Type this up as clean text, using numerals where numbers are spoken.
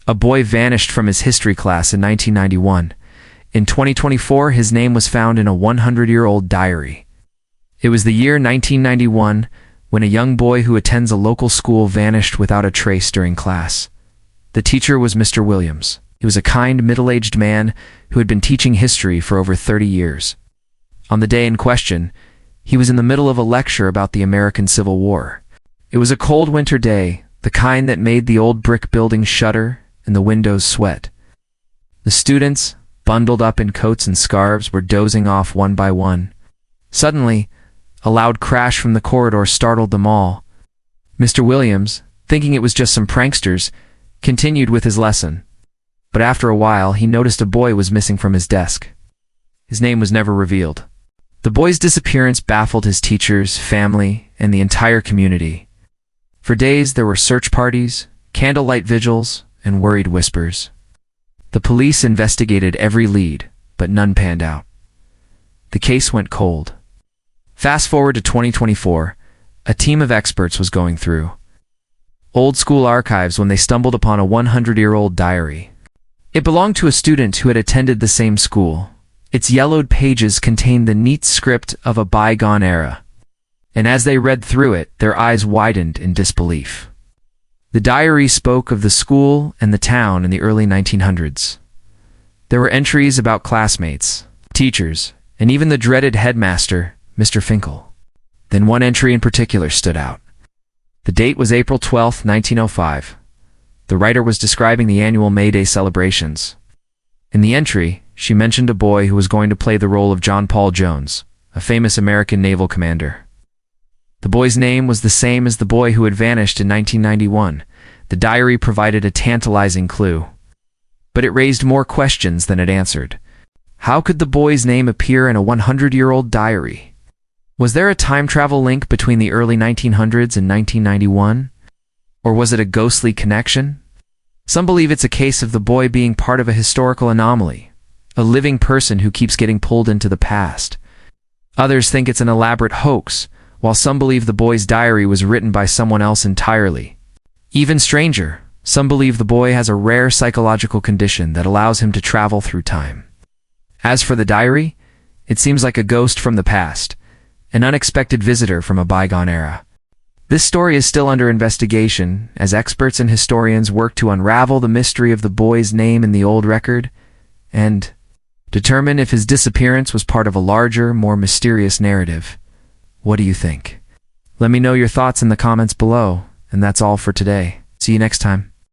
A boy vanished from his history class in 1991. In 2024, his name was found in a 100-year-old diary. It was the year 1991 when a young boy who attends a local school vanished without a trace during class. The teacher was Mr. Williams. He was a kind, middle-aged man who had been teaching history for over 30 years. On the day in question, he was in the middle of a lecture about the American Civil War. It was a cold winter day, the kind that made the old brick buildings shudder and the windows sweat. The students, bundled up in coats and scarves, were dozing off one by one. Suddenly, a loud crash from the corridor startled them all. Mr. Williams, thinking it was just some pranksters, continued with his lesson. But after a while, he noticed a boy was missing from his desk. His name was never revealed. The boy's disappearance baffled his teachers, family, and the entire community. For days, there were search parties, candlelight vigils, and worried whispers. The police investigated every lead, but none panned out. The case went cold. Fast forward to 2024, a team of experts was going through old school archives when they stumbled upon a 100-year-old diary. It belonged to a student who had attended the same school. Its yellowed pages contained the neat script of a bygone era, and as they read through it, their eyes widened in disbelief. The diary spoke of the school and the town in the early 1900s. There were entries about classmates, teachers, and even the dreaded headmaster, Mr. Finkel. Then one entry in particular stood out. The date was April 12, 1905. The writer was describing the annual May Day celebrations. In the entry, she mentioned a boy who was going to play the role of John Paul Jones, a famous American naval commander. The boy's name was the same as the boy who had vanished in 1991. The diary provided a tantalizing clue. But it raised more questions than it answered. How could the boy's name appear in a 100-year-old diary? Was there a time travel link between the early 1900s and 1991? Or was it a ghostly connection? Some believe it's a case of the boy being part of a historical anomaly, a living person who keeps getting pulled into the past. Others think it's an elaborate hoax, while some believe the boy's diary was written by someone else entirely. Even stranger, some believe the boy has a rare psychological condition that allows him to travel through time. As for the diary, it seems like a ghost from the past, an unexpected visitor from a bygone era. This story is still under investigation as experts and historians work to unravel the mystery of the boy's name in the old record and determine if his disappearance was part of a larger, more mysterious narrative. What do you think? Let me know your thoughts in the comments below, and that's all for today. See you next time.